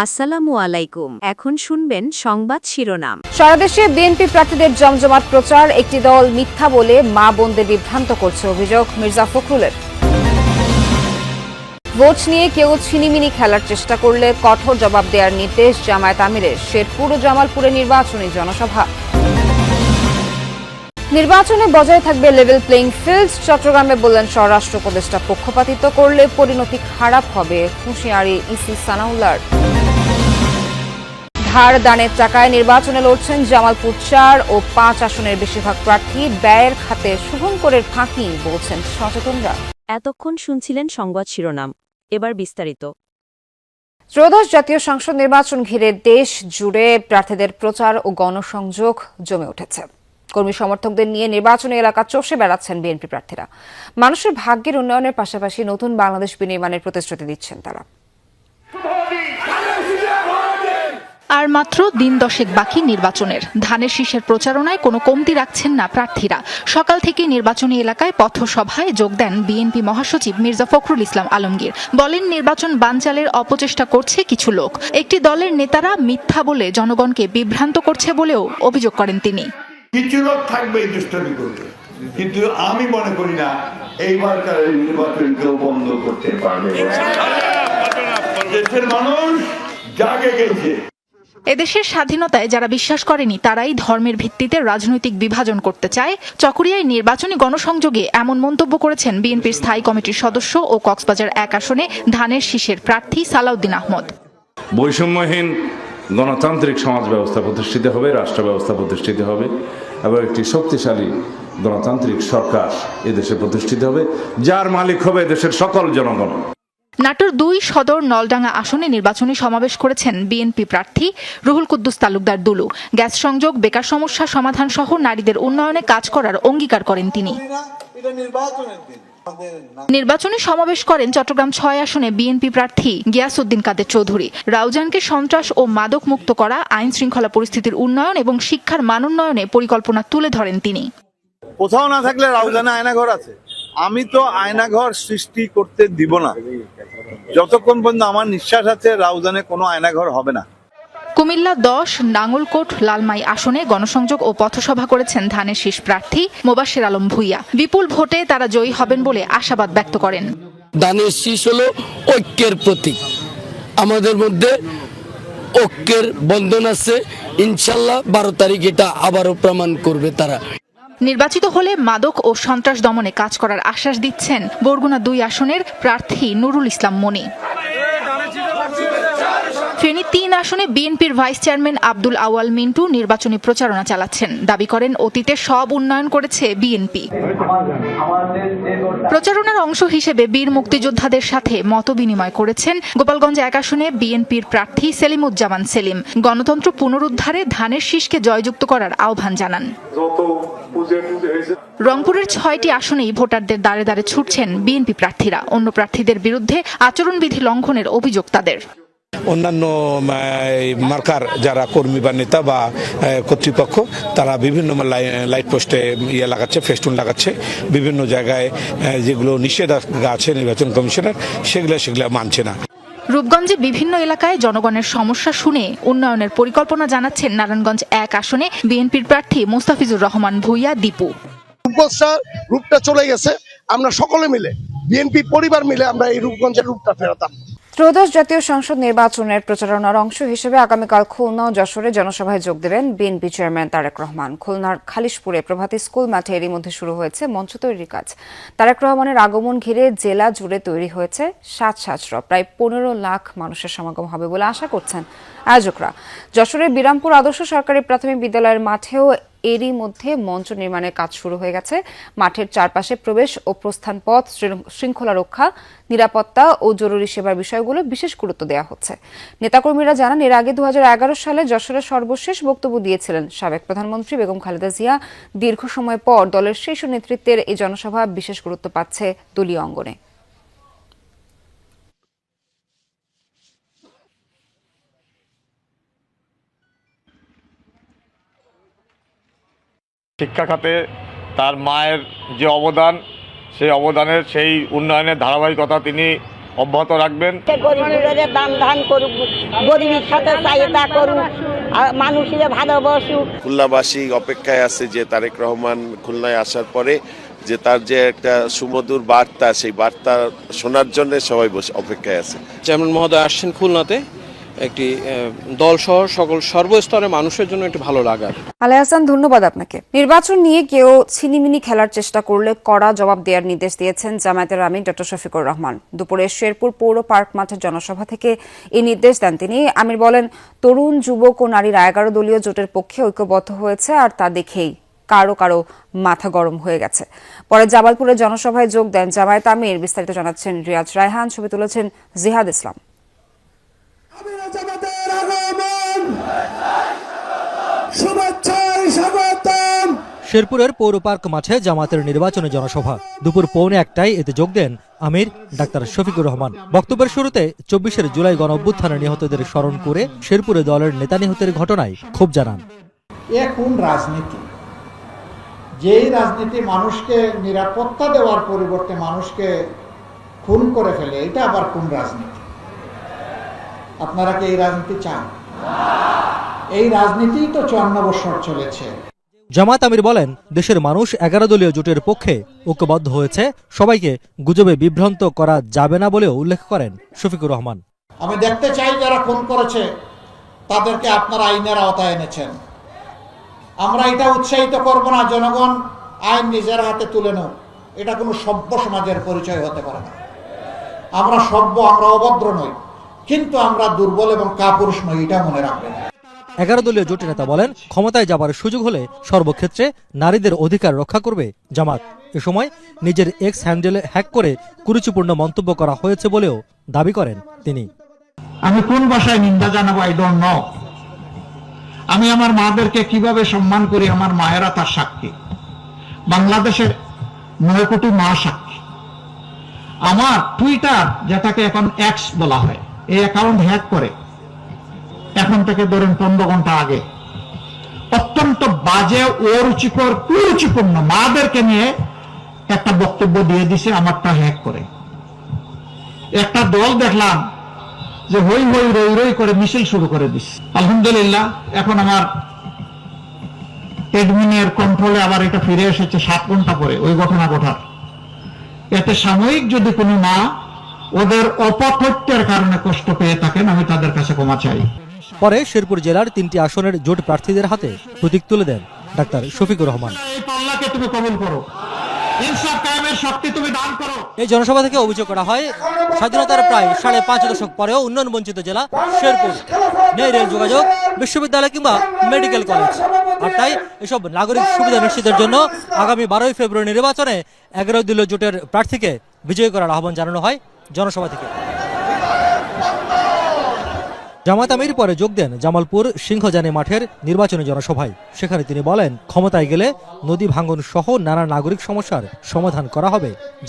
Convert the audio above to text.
আসসালামু আলাইকুম। এখন শুনবেন সংবাদ শিরোনাম। সারা দেশে বিএনপি প্রার্থীদের জমজমাট প্রচার, একটি দল মিথ্যা বলে মা বোনদের বিভ্রান্ত করছে, অভিযোগ মির্জা ফখরুলের। ভোট নিয়ে কেউ ছিনিমিনি খেলার চেষ্টা করলে কঠোর জবাব দেওয়ার নির্দেশ জামায়াত আমিরের। শেরপুর ও জামালপুরে নির্বাচনী জনসভা। নির্বাচনে বজায় থাকবে লেভেল প্লেইং ফিল্ড, চট্টগ্রামে বললেন স্বরাষ্ট্র উপদেষ্টা। পক্ষপাতিত্ব করলে পরিণতি খারাপ হবে, হুঁশিয়ারি ইসি সানাউল্লাহর। ধার দানের টাকায় নির্বাচনে লড়ছেন জামালপুর ৪ ও ৫ আসনের বেশিরভাগ প্রার্থী। ব্যয়ের খাতে শুভঙ্করের ফাঁকি বলছেন সচেতনরা। এতক্ষণ শুনছিলেন সংবাদ শিরোনাম, এবার বিস্তারিত। ত্রয়োদশ জাতীয় সংসদ নির্বাচন ঘিরে দেশ জুড়ে প্রার্থীদের প্রচার ও গণসংযোগ জমে উঠেছে। কর্মী সমর্থকদের নিয়ে নির্বাচনী এলাকা চষে বেড়াচ্ছেন বিএনপি প্রার্থীরা। মানুষের ভাগ্যের উন্নয়নের পাশাপাশি নতুন বাংলাদেশ বিনির্মাণের প্রতিশ্রুতি দিচ্ছেন তারা। আর মাত্র দিন দশেক বাকি নির্বাচনের। ধানের শীষের প্রচারণায় কোনো কমতি রাখছেন না প্রার্থীরা। সকাল থেকে নির্বাচনী এলাকায় পথসভায় যোগ দেন বিএনপি মহাসচিব মির্জা ফখরুল ইসলাম আলমগীর। বলেন, নির্বাচন বানচালের অপচেষ্টা করছে কিছু লোক। একটি দলের নেতারা মিথ্যা বলে জনগণকে বিভ্রান্ত করছে বলেও অভিযোগ করেন তিনি। কিছু লোক থাকবে এই দুষ্টামি করবে, কিন্তু আমি মনে করি না এইবারকার নির্বাচন কেউ বন্ধ করতে পারবে। দেশের মানুষ জাগে গেছে। এদেশের স্বাধীনতায় যারা বিশ্বাস করেনি তারাই ধর্মের ভিত্তিতে রাজনৈতিক বিভাজন করতে চায়। চকরিয়ায় নির্বাচনী গণসংযোগে এমন মন্তব্য করেছেন বিএনপির স্থায়ী কমিটির সদস্য ও কক্সবাজার ১ আসনে ধানের শীষের প্রার্থী সালাউদ্দিন আহমদ। বৈষম্যহীন গণতান্ত্রিক সমাজ ব্যবস্থা প্রতিষ্ঠিত হবে, রাষ্ট্র ব্যবস্থা প্রতিষ্ঠিত হবে এবং একটি শক্তিশালী গণতান্ত্রিক সরকার এদেশে প্রতিষ্ঠিত হবে, যার মালিক হবে দেশের সকল জনগণ। নাটোর ২ সদর নলডাঙ্গা আসনে নির্বাচনী সমাবেশ করেছেন বিএনপি প্রার্থী রুহুল কুদ্দুস তালুকদার দুলু। গ্যাস সংযোগ, বেকার সমস্যা সমাধান সহ নারীদের উন্নয়নে কাজ করার অঙ্গীকার করেন তিনি। নির্বাচনী সমাবেশ করেন চট্টগ্রাম ৬ আসনে বিএনপি প্রার্থী গিয়াসউদ্দিন কাদের চৌধুরী। রাউজানকে সন্ত্রাস ও মাদক মুক্ত করা, আইন শৃঙ্খলা পরিস্থিতির উন্নয়ন এবং শিক্ষার মানোন্নয়নে পরিকল্পনা তুলে ধরেন তিনি। কোথাও না থাকলে রাউজানে আয়নাঘর আছে। আমি তো আয়নাঘর সৃষ্টি করতে দিব না। যতক্ষণ পর্যন্ত আমার নিঃশ্বাস আছে, রাউজানে কোনো আয়নাঘর হবে না। কুমিল্লা ১০ নাঙ্গলকোট লালমাই আসনে গণসংযোগ ও পথসভা করেছেন ধানের শীষ প্রার্থী মোবাশ্বের আলম ভূঁইয়া। বিপুল ভোটে তারা জয়ী হবেন বলে আশাবাদ ব্যক্ত করেন। ধানের শীষ হলো ঐক্যের প্রতীক। আমাদের মধ্যে ঐক্যের বন্ধন আছে। ইনশাল্লাহ ১২ তারিখ এটা আবারও প্রমাণ করবে তারা। নির্বাচিত হলে মাদক ও সন্ত্রাস দমনে কাজ করার আশ্বাস দিচ্ছেন বরগুনা ২ আসনের প্রার্থী নুরুল ইসলাম মনি। ফেনী ৩ আসনে বিএনপির ভাইস চেয়ারম্যান আব্দুল আওয়াল মিন্টু নির্বাচনী প্রচারণা চালাচ্ছেন। দাবি করেন, অতীতে সব উন্নয়ন করেছে বিএনপি। প্রচারণার অংশ হিসেবে বীর মুক্তিযোদ্ধাদের সাথে মতবিনিময় করেছেন গোপালগঞ্জ ১ আসনে বিএনপির প্রার্থী সেলিমুজ্জামান সেলিম। গণতন্ত্র পুনরুদ্ধারে ধানের শীষকে জয়যুক্ত করার আহ্বান জানান। রংপুরের ৬টি আসনেই ভোটারদের দ্বারে দ্বারে ছুটছেন বিএনপি প্রার্থীরা। অন্য প্রার্থীদের বিরুদ্ধে আচরণবিধি লঙ্ঘনের অভিযোগ তাদের। অন্যান্য মার্কার যারা কর্মী বা নেতা বা কর্তৃপক্ষ, তারা বিভিন্ন লাইট পোস্টে লাগাচ্ছে, ফেস্টুন লাগাচ্ছে। বিভিন্ন জায়গায় যেগুলো নিষেধাজ্ঞা আছে নির্বাচন কমিশনের, সেগুলো মানছে না। রূপগঞ্জে বিভিন্ন এলাকায় জনগণের সমস্যা শুনে উন্নয়নের পরিকল্পনা জানাচ্ছেন নারায়ণগঞ্জ ১ আসনে বিএনপির প্রার্থী মোস্তাফিজুর রহমান ভূঁইয়া দীপু। রূপটা চলে গেছে, আমরা সকলে মিলে বিএনপি পরিবার মিলে আমরা এই রূপগঞ্জের রূপটা ফেরাতাম। ত্রয়োদশ জাতীয় সংসদ নির্বাচনের প্রচারণার অংশ হিসেবে আগামীকাল খুলনা ও যশোরে জনসভায় যোগ দেবেন বিএনপি চেয়ারম্যান তারেক রহমান। খুলনার খালিশপুরে প্রভাতী স্কুল মাঠে এরই মধ্যে শুরু হয়েছে মঞ্চ তৈরির কাজ। তারেক রহমানের আগমন ঘিরে জেলা জুড়ে তৈরি হয়েছে সাজসজ্জা। প্রায় ১৫ লাখ মানুষের সমাগম হবে বলে আশা করছেন আয়োজকরা। যশোরের বিরামপুর আদর্শ সরকারি প্রাথমিক বিদ্যালয়ের মাঠেও এরই মধ্যে মঞ্চ নির্মাণের কাজ শুরু হয়ে গেছে। মাঠের চারপাশে প্রবেশ ও প্রস্থান পথ, শৃঙ্খলা রক্ষা, নিরাপত্তা ও জরুরি সেবার বিষয়গুলো বিশেষ গুরুত্ব দেওয়া হচ্ছে। নেতাকর্মীরা জানান, এর আগে ২০১১ সালে যশোরে সর্বশেষ বক্তব্য দিয়েছিলেন সাবেক প্রধানমন্ত্রী বেগম খালেদা জিয়া। দীর্ঘ সময় পর দলের শীর্ষ নেতৃত্বের এই জনসভা বিশেষ গুরুত্ব পাচ্ছে দলীয় অঙ্গনে। শিক্ষা খাতে তার মায়ের যে অবদান, সেই অবদানের সেই উন্নয়নের ধারাবাহিকতা তিনি অব্যাহত রাখবেন। গরিবের দান ধান করুক, গরিবের সাথে চাহিদা করুক, মানুষের ভালোবাসুক। খুলনাবাসী অপেক্ষায় আছে যে তারেক রহমান খুলনায় আসার পরে যে তার যে একটা সুমধুর বার্তা, সেই বার্তা শোনার জন্য সবাই অপেক্ষায় আছে। চেয়ারম্যান মহোদয় আসছেন খুলনাতে, একটি দলসহ সকল সর্বস্তরের মানুষের জন্য একটি ভালো লাগার। আলে হাসান, ধন্যবাদ আপনাকে। নির্বাচন নিয়ে কেউ ছিনিমিনি খেলার চেষ্টা করলে কড়া জবাব দেওয়ার নির্দেশ দিয়েছেন জামায়াতের আমির ডক্টর শফিকুর রহমান। দুপুরে শেরপুর পৌর পার্ক মাঠের জনসভা থেকে এই নির্দেশ দেন তিনি। আমির বলেন, তরুণ, যুবক ও নারীরা 11 দলীয় জোটের পক্ষে ঐক্যবদ্ধ হয়েছে, আর তা দেখেই কারো কারো মাথা গরম হয়ে গেছে। পরে জামালপুরে জনসভায় যোগ দেন জামায়াত আমির। বিস্তারিত জানাচ্ছেন রিয়াজ রায়হান, ছবি তুলেছেন জিহাদ ইসলাম। শেরপুরের পৌর পার্ক মাঠে জামাতের নির্বাচনী জনসভা। দুপুর 1:15 এতে যোগ দেন আমির ডাক্তার শফিকুর রহমান। বক্তব্যের শুরুতে 24 জুলাই গণঅভ্যুত্থানে নিহতদের স্মরণ করে শেরপুরে দলের নেতা নিহতের ঘটনায় ক্ষোভ জানান। কোন রাজনীতি, যেই রাজনীতি মানুষকে নিরাপত্তা দেওয়ার পরিবর্তে মানুষকে খুন করে ফেলে, এটা আবার কোন রাজনীতি? আপনারা কি এই রাজনীতি চান? এই রাজনীতি তো 54 বছর চলেছে। জামাত আমির বলেন, দেশের মানুষ 11 দলীয় জোটের পক্ষে ঐক্যবদ্ধ হয়েছে, সবাইকে গুজবে বিভ্রান্ত করা যাবে না বলেও উল্লেখ করেন শফিকুর রহমান। আমি দেখতে চাই যারা খুন করেছে তাদেরকে আপনারা আইনের আওতায় এনেছেন। আমরা এটা উৎসাহিত করব না জনগণ আইন নিজের হাতে তুলে নেয়, এটা কোনো সভ্য সমাজের পরিচয় হতে পারে না। আমরা সভ্য, আমরা অভদ্র নই, কিন্তু আমরা দুর্বল এবং কাপুরুষ নই, এটা মনে রাখবেন। 11 দলীয় জোটের নেতা বলেন, ক্ষমতায় যাবার সুযোগ হলে সর্বক্ষেত্রে নারীদের অধিকার রক্ষা করবে জামাত। এ সময় নিজের এক্স হ্যান্ডেলে হ্যাক করে কুরুচিপূর্ণ মন্তব্য করা হয়েছে বলেও দাবি করেন তিনি। আমি কোন ভাষায় নিন্দা জানাবো আই ডোন্ট নো। আমি আমার মাদেরকে কিভাবে সম্মান করি, আমার মায়েরা তার সাক্ষী। বাংলাদেশের 9 কোটি মা সাক্ষী। আমার টুইটার, যেটাকে এখন এক্স বলা হয়, এই অ্যাকাউন্ট হ্যাক করে এখন থেকে ধরেন 15 ঘন্টা আগে অত্যন্ত বাজে, অরুচিকর, কুরুচিপূর্ণ মাদেরকে নিয়ে একটা বক্তব্য দিয়ে দিছে আমারটা হ্যাক করে। একটা দল দেখলাম যে হই হই রই রই করে মিছিল শুরু করে দিচ্ছে। আলহামদুলিল্লাহ, এখন আমার অ্যাডমিনের কন্ট্রোলে আবার এটা ফিরে এসেছে 7 ঘন্টা পরে ওই ঘটনা ঘটার। এতে সাময়িক যদি কোনো মা ওদের অপতথ্যের কারণে কষ্ট পেয়ে থাকেন, আমি তাদের কাছে ক্ষমা চাই। পরে শেরপুর জেলার 3টি আসনের জোট প্রার্থীদের হাতে প্রতীক তুলে দেন ডাক্তার শফিকুর রহমান। তুমি কবুল করো, ইনসাফ কায়েমের শক্তি তুমি দান করো। এই জনসভা থেকে অভিযোগ করা হয়, স্বাধীনতার প্রায় 5.5 দশক পরেও উন্নয়ন বঞ্চিত জেলা শেরপুর, নেই রেল যোগাযোগ, বিশ্ববিদ্যালয় কিংবা মেডিকেল কলেজ। আর তাই এসব নাগরিক সুবিধা নিশ্চিতের জন্য আগামী 12 ফেব্রুয়ারি নির্বাচনে 11 দলীয় জোটের প্রার্থীকে বিজয়ী করার আহ্বান জানানো হয় জনসভা থেকে। জামাত আমির পরে যোগ দেন জামালপুর সিংহজানি মাঠের নির্বাচনী জনসভায়। সেখানে তিনি বলেন, ক্ষমতায় গেলে নদী ভাঙন সহ নানা নাগরিক সমস্যার সমাধান করা হবে।